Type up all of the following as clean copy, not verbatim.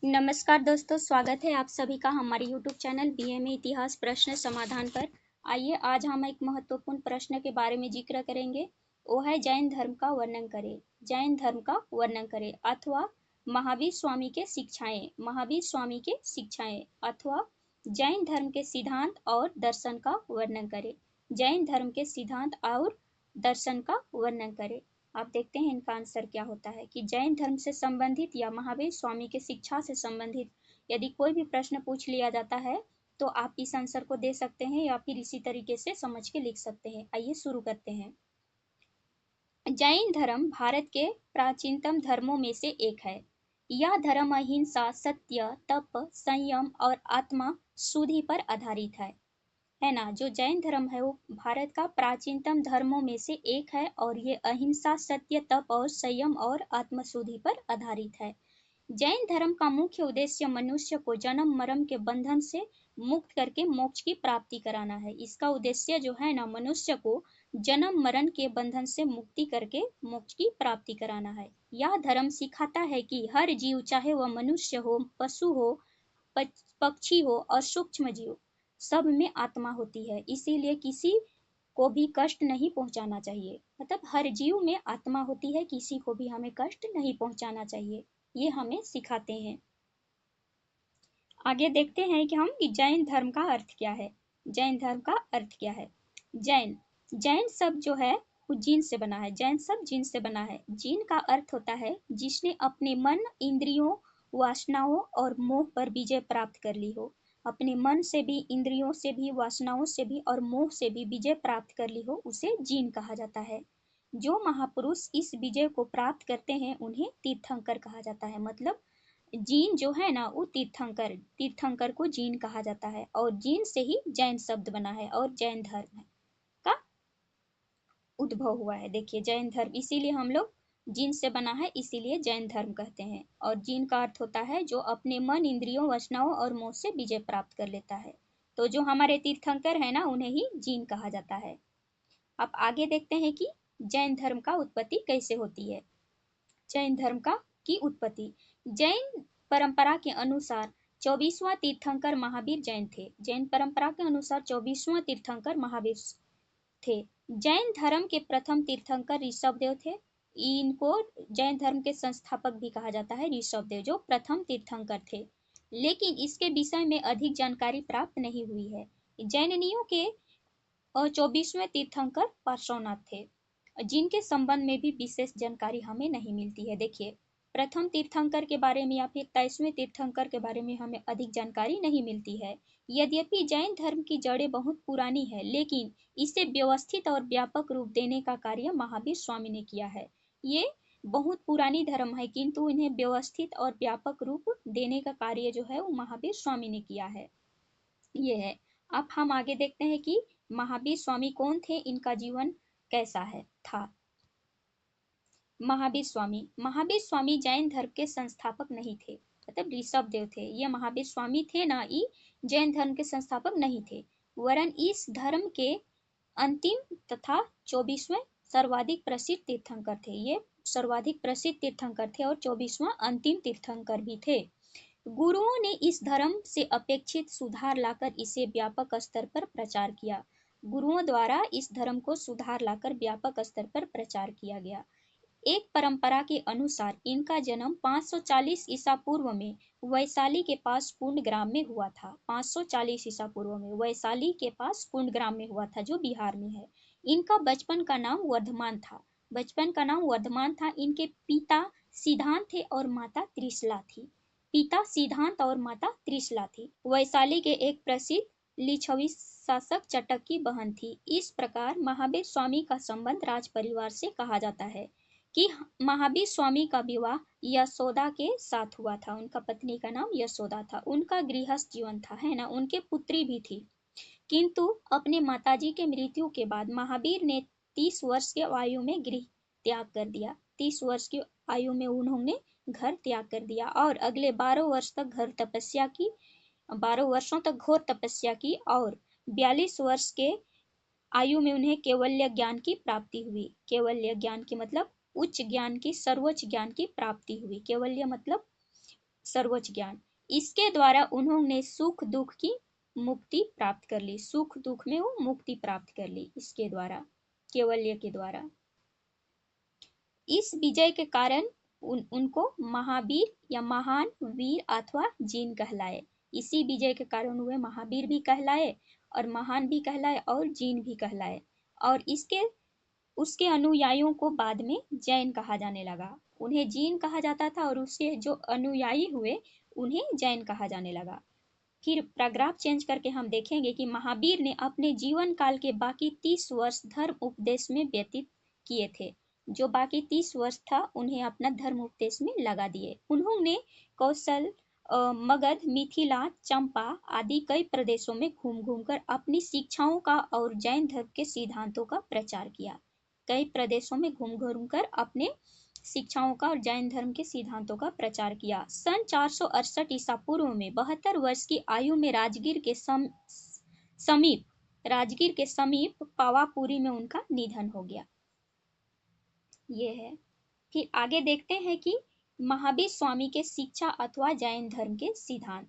नमस्कार दोस्तों, स्वागत है आप सभी का हमारे YouTube चैनल बीएमए इतिहास प्रश्न समाधान पर। आइए आज हम एक महत्वपूर्ण प्रश्न के बारे में जिक्र करेंगे। वो है जैन धर्म का वर्णन करें। जैन धर्म का वर्णन करें अथवा महावीर स्वामी के शिक्षाएं। महावीर स्वामी के शिक्षाएं अथवा जैन धर्म के सिद्धांत और दर्शन का वर्णन करें। जैन धर्म के सिद्धांत और दर्शन का वर्णन करें। आप देखते हैं इनका आंसर क्या होता है कि जैन धर्म से संबंधित या महावीर स्वामी के शिक्षा से संबंधित यदि कोई भी प्रश्न पूछ लिया जाता है तो आप इस आंसर को दे सकते हैं या फिर इसी तरीके से समझ के लिख सकते हैं। आइए शुरू करते हैं। जैन धर्म भारत के प्राचीनतम धर्मों में से एक है। यह धर्म अहिंसा, सत्य, तप, संयम और आत्मा शुद्धि पर आधारित है ना। जो जैन धर्म है वो भारत का प्राचीनतम धर्मों में से एक है और ये अहिंसा, सत्य, तप और संयम और आत्मशुद्धि पर आधारित है। जैन धर्म का मुख्य उद्देश्य मनुष्य को जन्म मरण के बंधन से मुक्त करके मोक्ष की प्राप्ति कराना है। इसका उद्देश्य जो है ना, मनुष्य को जन्म मरण के बंधन से मुक्ति करके मोक्ष की प्राप्ति कराना है। यह धर्म सिखाता है कि हर जीव, चाहे वह मनुष्य हो, पशु हो, पक्षी हो और सूक्ष्म जीव, सब में आत्मा होती है, इसीलिए किसी को भी कष्ट नहीं पहुंचाना चाहिए। मतलब हर जीव में आत्मा होती है, किसी को भी हमें कष्ट नहीं पहुंचाना चाहिए, ये हमें सिखाते हैं। आगे देखते हैं कि हम जैन धर्म का अर्थ क्या है। जैन धर्म का अर्थ क्या है। जैन जैन शब्द जो है वो जीन से बना है। जैन शब्द जीन से बना है। जीन का अर्थ होता है जिसने अपने मन, इंद्रियों, वासनाओं और मोह पर विजय प्राप्त कर ली हो। अपने मन से भी, इंद्रियों से भी, वासनाओं से भी और मोह से भी विजय प्राप्त कर ली हो, उसे जीन कहा जाता है। जो महापुरुष इस विजय को प्राप्त करते हैं उन्हें तीर्थंकर कहा जाता है। मतलब जीन जो है ना वो तीर्थंकर को जीन कहा जाता है और जीन से ही जैन शब्द बना है और जैन धर्म का उद्भव हुआ है। देखिए जैन धर्म इसीलिए हम लोग जीन से बना है, इसीलिए जैन धर्म कहते हैं। और जीन का अर्थ होता है जो अपने मन, इंद्रियों, वासनाओं और मोह से विजय प्राप्त कर लेता है। तो जो हमारे तीर्थंकर है ना, उन्हें ही जीन कहा जाता है। अब आगे देखते हैं कि जैन धर्म का उत्पत्ति कैसे होती है। जैन धर्म का की उत्पत्ति। जैन परंपरा के अनुसार 24वां तीर्थंकर महावीर जैन थे। जैन परंपरा के अनुसार 24वां तीर्थंकर महावीर थे। जैन धर्म के प्रथम तीर्थंकर ऋषभदेव थे। इनको जैन धर्म के संस्थापक भी कहा जाता है, ऋषभदेव जो प्रथम तीर्थंकर थे। लेकिन इसके विषय में अधिक जानकारी प्राप्त नहीं हुई है। जैनियों के 24वें तीर्थंकर पार्श्वनाथ थे, जिनके संबंध में भी विशेष जानकारी हमें नहीं मिलती है। देखिए प्रथम तीर्थंकर के बारे में या फिर 23वें तीर्थंकर के बारे में हमें अधिक जानकारी नहीं मिलती है। यद्यपि जैन धर्म की जड़ें बहुत पुरानी है, लेकिन इसे व्यवस्थित और व्यापक रूप देने का कार्य महावीर स्वामी ने किया है। ये बहुत पुरानी धर्म है, किंतु इन्हें व्यवस्थित और व्यापक रूप देने का कार्य जो है वो महावीर स्वामी ने किया है। ये है। अब हम आगे देखते हैं कि महावीर स्वामी कौन थे, इनका जीवन कैसा है था। महावीर स्वामी जैन धर्म के संस्थापक नहीं थे। मतलब ऋषभदेव थे, ये महावीर स्वामी थे ना, ये जैन धर्म के संस्थापक नहीं थे, वरन इस धर्म के अंतिम तथा 24वें सर्वाधिक प्रसिद्ध तीर्थंकर थे। ये सर्वाधिक प्रसिद्ध तीर्थंकर थे और 24वां अंतिम तीर्थंकर भी थे। गुरुओं ने इस धर्म से अपेक्षित सुधार लाकर इसे व्यापक स्तर पर प्रचार किया। गुरुओं द्वारा इस धर्म को सुधार लाकर व्यापक स्तर पर प्रचार किया गया। एक परंपरा के अनुसार इनका जन्म 540 ईसा पूर्व में वैशाली के पास पूर्णग्राम में हुआ था। 540 ईसा पूर्व में वैशाली के पास पूर्णग्राम में हुआ था, जो बिहार में है। इनका बचपन का नाम वर्धमान था। इनके पिता सिद्धांत थे और माता त्रिशला थी। वैशाली के एक प्रसिद्ध लिच्छवी शासक चटक की बहन थी। इस प्रकार महावीर स्वामी का संबंध राज परिवार से कहा जाता है कि महावीर स्वामी का विवाह यशोदा के साथ हुआ था। उनका पत्नी का नाम यशोदा था। उनका गृहस्थ जीवन था, है ना। उनके पुत्री भी थी, किंतु अपने माताजी के मृत्यु के बाद महावीर ने 30 वर्ष की आयु में गृह त्याग कर दिया। 30 वर्ष की आयु में उन्होंने घर त्याग कर दिया और अगले 12 वर्षों तक घोर तपस्या की और 42 वर्ष के आयु में उन्हें केवल्य ज्ञान की प्राप्ति हुई। केवल्य ज्ञान की मतलब उच्च ज्ञान की, सर्वोच्च ज्ञान की प्राप्ति हुई। केवल्य मतलब सर्वोच्च ज्ञान। इसके द्वारा उन्होंने सुख दुख की मुक्ति प्राप्त कर ली, सुख दुख में वो मुक्ति प्राप्त कर ली इसके द्वारा, केवल्य के द्वारा। इस विजय के कारण उनको महावीर या महान वीर अथवा जिन कहलाए। इसी विजय के कारण वे महावीर भी कहलाए और महान भी कहलाए और जिन भी कहलाए। और इसके उसके अनुयायियों को बाद में जैन कहा जाने लगा। उन्हें जीन कहा जाता था और उसके जो अनुयायी हुए उन्हें जैन कहा जाने लगा। फिर पैराग्राफ चेंज करके हम देखेंगे कि महावीर ने अपने जीवन काल के बाकी 30 वर्ष धर्म उपदेश में व्यतीत किए थे। जो बाकी 30 वर्ष था उन्हें अपना धर्म उपदेश में लगा दिए। उन्होंने कौशल, मगध, मिथिला, चंपा आदि कई प्रदेशों में घूम घूम कर अपनी शिक्षाओं का और जैन धर्म के सिद्धांतों का प्रचार किया। कई प्रदेशों में घूम घूम कर अपने शिक्षाओं का और जैन धर्म के सिद्धांतों का प्रचार किया। सन 468 ईसा पूर्व में 72 वर्ष की आयु में राजगीर के समीप पावापुरी में उनका निधन हो गया। ये है। फिर आगे देखते हैं कि महावीर स्वामी के शिक्षा अथवा जैन धर्म के सिद्धांत।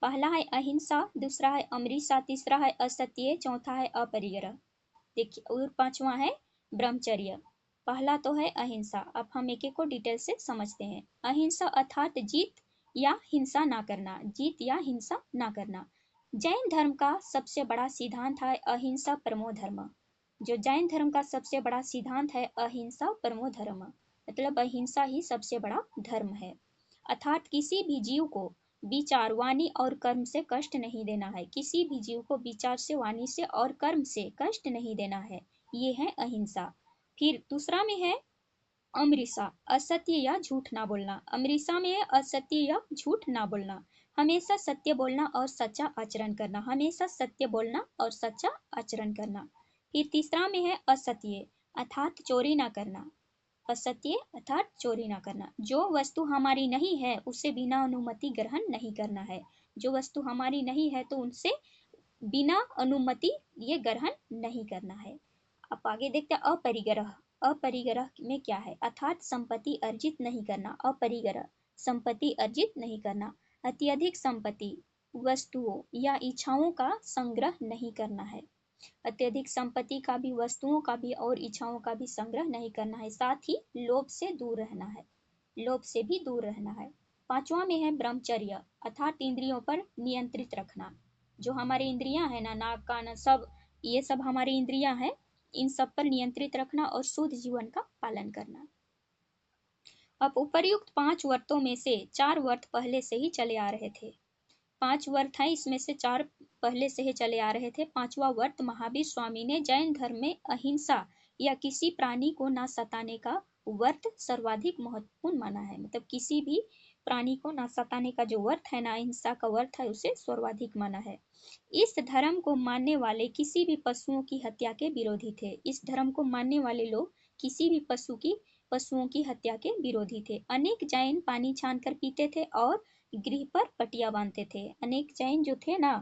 पहला है अहिंसा, दूसरा है अमृता, तीसरा है असत्य, चौथा है अपरिग्रह। देखिए, और पांचवा है ब्रह्मचर्य। पहला तो है अहिंसा। अब हम एक एक को डिटेल से समझते हैं। अहिंसा अर्थात जीत या हिंसा ना करना, जीत या हिंसा ना करना। जैन धर्म का सबसे बड़ा सिद्धांत है अहिंसा परमो धर्म। जो जैन धर्म का सबसे बड़ा सिद्धांत है अहिंसा परमो धर्म, मतलब अहिंसा ही सबसे बड़ा धर्म है। अर्थात किसी भी जीव को विचार, वाणी और कर्म से कष्ट नहीं देना है। किसी भी जीव को विचार से, वाणी से और कर्म से कष्ट नहीं देना है। ये है अहिंसा। फिर दूसरा में है अमृता, असत्य या झूठ ना बोलना। अमृता में है असत्य या झूठ ना बोलना। हमेशा सत्य बोलना और सच्चा आचरण करना, हमेशा सत्य बोलना और सच्चा आचरण करना। फिर तीसरा में है असत्य अर्थात चोरी ना करना। असत्य अर्थात चोरी ना करना। जो वस्तु हमारी नहीं है उसे बिना अनुमति ग्रहण नहीं करना है। जो वस्तु हमारी नहीं है तो उनसे बिना अनुमति ये ग्रहण नहीं करना है। अब आगे देखते हैं अपरिग्रह। अपरिग्रह में क्या है? अर्थात संपत्ति अर्जित नहीं करना। अपरिग्रह संपत्ति अर्जित नहीं करना। अत्यधिक संपत्ति, वस्तुओं या इच्छाओं का संग्रह नहीं करना है। अत्यधिक संपत्ति का भी, वस्तुओं का भी और इच्छाओं का भी संग्रह नहीं करना है। साथ ही लोभ से दूर रहना है, लोभ से भी दूर रहना है। पांचवा में है ब्रह्मचर्य अर्थात इंद्रियों पर नियंत्रित रखना। जो हमारी इंद्रियां है ना, नाक कान सब, ये सब हमारी इंद्रियां हैं, इन सब पर नियंत्रित रखना और शुद्ध जीवन का पालन करना। अब उपर्युक्त 5 व्रतों में से 4 व्रत पहले से ही चले आ रहे थे। 5 व्रत हैं, इसमें से 4 पहले से ही चले आ रहे थे। पांचवा व्रत महावीर स्वामी ने जैन धर्म में अहिंसा या किसी प्राणी को ना सताने का व्रत सर्वाधिक महत्वपूर्ण माना है। मतलब किसी भी प्राणी को ना सताने का जो व्रत है ना, अहिंसा का व्रत है, उसे सर्वाधिक माना है। इस धर्म को मानने वाले किसी भी पशुओं की हत्या के विरोधी थे। इस धर्म को मानने वाले लोग किसी भी पशुओं की हत्या के विरोधी थे। अनेक जैन पानी छान कर पीते थे और गृह पर पटिया बांधते थे। अनेक जैन जो थे ना,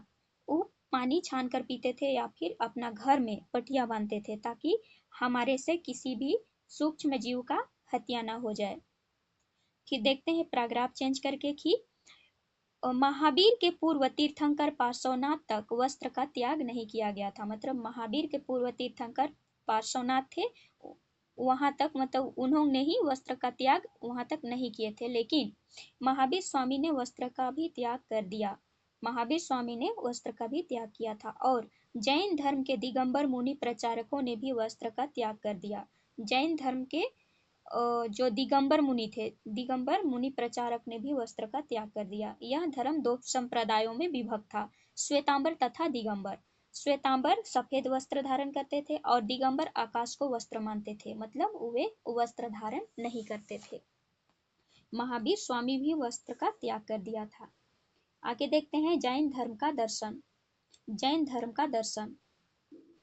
वो पानी छान कर पीते थे या फिर अपना घर में पटिया बांधते थे ताकि हमारे से किसी भी सूक्ष्म जीव का हत्या ना हो जाए। फिर देखते हैं पैराग्राफ चेंज करके कि महावीर के पूर्व तीर्थंकर पार्श्वनाथ तक वस्त्र का त्याग नहीं किया गया था। मतलब महावीर के पूर्व तीर्थंकर पार्श्वनाथ थे, वहां तक मतलब उन्होंने ही वस्त्र का त्याग वहां तक नहीं किए थे। लेकिन महावीर स्वामी ने वस्त्र का भी त्याग कर दिया। महावीर स्वामी ने वस्त्र का भी त्याग किया था। और जैन धर्म के दिगंबर मुनि प्रचारकों ने भी वस्त्र का त्याग कर दिया। जैन धर्म के जो दिगंबर मुनि थे, दिगंबर मुनि प्रचारक ने भी वस्त्र का त्याग कर दिया। यह धर्म 2 संप्रदायों में विभक्त था, श्वेतांबर तथा दिगंबर। श्वेतांबर सफेद वस्त्र धारण करते थे और दिगंबर आकाश को वस्त्र मानते थे, मतलब वे वस्त्र धारण नहीं करते थे। महावीर स्वामी भी वस्त्र का त्याग कर दिया था। आगे देखते हैं जैन धर्म का दर्शन। जैन धर्म का दर्शन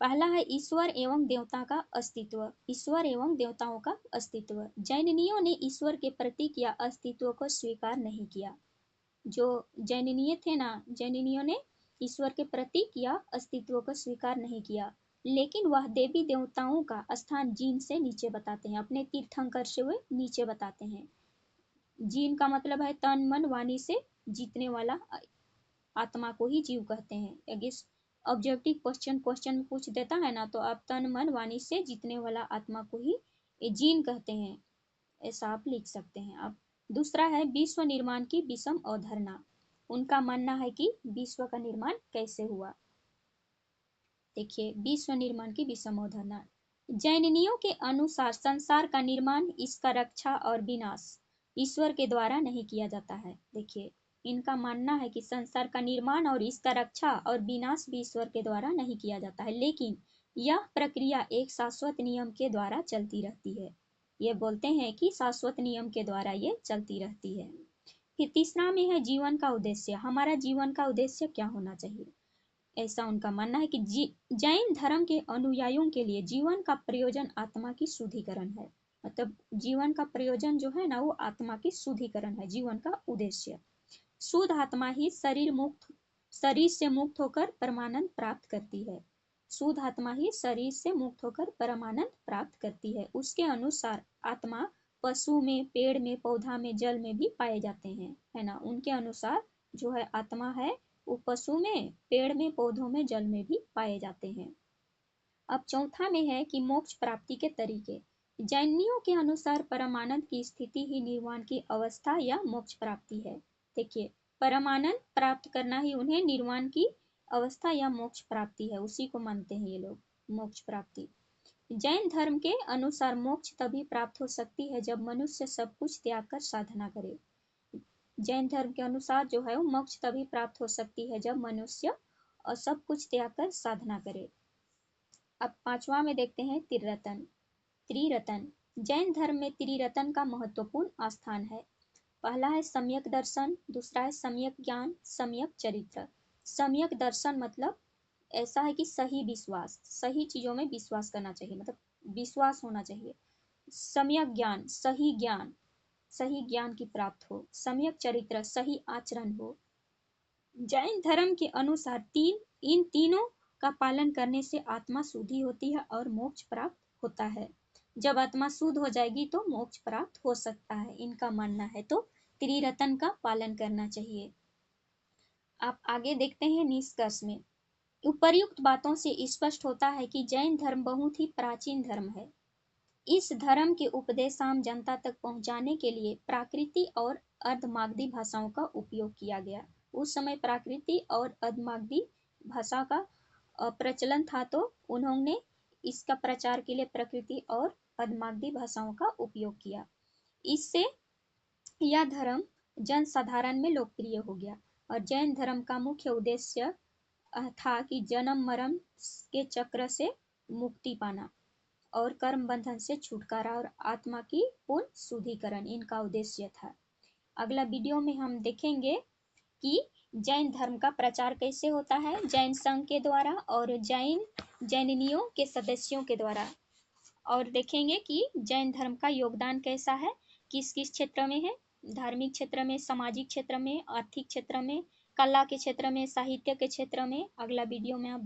पहला है ईश्वर एवं देवता का अस्तित्व। ईश्वर एवं देवताओं का अस्तित्व। जैनियों ने ईश्वर के प्रतीक या अस्तित्व को स्वीकार नहीं किया। जो जैनिय थे ना, जैनियों ने ईश्वर के प्रतीक या अस्तित्व को स्वीकार नहीं किया, लेकिन वह देवी देवताओं का स्थान जीन से नीचे बताते हैं, अपने तीर्थंकर से वे नीचे बताते हैं। जीन का मतलब है तन मन वाणी से जीतने वाला आत्मा को ही जीव कहते हैं। अगर ऑब्जेक्टिव क्वेश्चन में पूछ देता है ना, तो आप तन मन वाणी से जीतने वाला आत्मा को ही जीन कहते हैं, ऐसा आप लिख सकते हैं। अब दूसरा है विश्व निर्माण की विषम अवधारणा। उनका मानना है कि विश्व का निर्माण कैसे हुआ। देखिए, विश्व निर्माण की विषम अवधारणा। जैनियों के अनुसार संसार का निर्माण, इसका रक्षा और विनाश ईश्वर के द्वारा नहीं किया जाता है। देखिए, इनका मानना है कि संसार का निर्माण और इसका रक्षा और विनाश भी ईश्वर के द्वारा नहीं किया जाता है, लेकिन यह प्रक्रिया एक शाश्वत नियम के द्वारा चलती रहती है। ये बोलते हैं कि शाश्वत नियम के द्वारा ये चलती रहती है। फिर तीसरा में है जीवन का उद्देश्य। हमारा जीवन का उद्देश्य क्या होना चाहिए, ऐसा उनका मानना है कि जैन धर्म के अनुयायियों के लिए जीवन का प्रयोजन आत्मा की शुद्धिकरण है। मतलब जीवन का प्रयोजन जो है ना, वो आत्मा की शुद्धिकरण है, जीवन का उद्देश्य। शुद्ध आत्मा ही शरीर से मुक्त होकर परमानंद प्राप्त करती है। शुद्ध आत्मा ही शरीर से मुक्त होकर परमानंद प्राप्त करती है। उसके अनुसार आत्मा पशु में, पेड़ में, पौधा में, जल में भी पाए जाते हैं, है ना। उनके अनुसार जो है आत्मा है वो पशु में, पेड़ में, पौधों में, जल में भी पाए जाते हैं। अब चौथा में है कि मोक्ष प्राप्ति के तरीके। जैनियों के अनुसार परमानंद की स्थिति ही निर्वाण की अवस्था या मोक्ष प्राप्ति है। देखिए, परमानंद प्राप्त करना ही उन्हें निर्वाण की अवस्था या मोक्ष प्राप्ति है, उसी को मानते हैं ये लोग, मोक्ष प्राप्ति। जैन धर्म के अनुसार मोक्ष तभी प्राप्त हो सकती है जब मनुष्य सब कुछ त्याग कर साधना करे। जैन धर्म के अनुसार जो है वो मोक्ष तभी प्राप्त हो सकती है जब मनुष्य सब कुछ त्याग कर साधना करे। अब पांचवा में देखते हैं त्रिरतन। त्रिरतन, जैन धर्म में त्रिरतन का महत्वपूर्ण स्थान है। पहला है सम्यक दर्शन, दूसरा है सम्यक ज्ञान, सम्यक चरित्र। सम्यक दर्शन मतलब ऐसा है कि सही विश्वास, सही चीजों में विश्वास करना चाहिए, मतलब विश्वास होना चाहिए। सम्यक ज्ञान, सही ज्ञान, सही ज्ञान की प्राप्त हो। सम्यक चरित्र, सही आचरण हो। जैन धर्म के अनुसार इन तीनों का पालन करने से आत्मा शुद्धि होती है और मोक्ष प्राप्त होता है। जब आत्मा शुद्ध हो जाएगी तो मोक्ष प्राप्त हो सकता है, इनका मानना है। तो त्रिरतन का पालन करना चाहिए। आप आगे देखते हैं निष्कर्ष में। उपर्युक्त बातों से स्पष्ट होता है कि जैन धर्म बहुत ही प्राचीन धर्म है। इस धर्म के उपदेश आम जनता तक पहुंचाने के लिए प्राकृति और अर्धमागधी भाषाओं का उपयोग किया गया। उस समय प्राकृति और अर्धमागधी भाषा का प्रचलन था, तो उन्होंने इसका प्रचार के लिए प्रकृति और अर्धमागधी भाषाओं का उपयोग किया। इससे यह धर्म जन साधारण में लोकप्रिय हो गया। और जैन धर्म का मुख्य उद्देश्य था कि जन्म मरण के चक्र से मुक्ति पाना और कर्म बंधन से छुटकारा और आत्मा की पूर्ण शुद्धिकरण, इनका उद्देश्य था। अगला वीडियो में हम देखेंगे कि जैन धर्म का प्रचार कैसे होता है, जैन संघ के द्वारा और जैनियों के सदस्यों के द्वारा। और देखेंगे कि जैन धर्म का योगदान कैसा है, किस किस क्षेत्र में है, धार्मिक क्षेत्र में, सामाजिक क्षेत्र में, आर्थिक क्षेत्र में, कला के क्षेत्र में, साहित्य के क्षेत्र में। अगला वीडियो में आप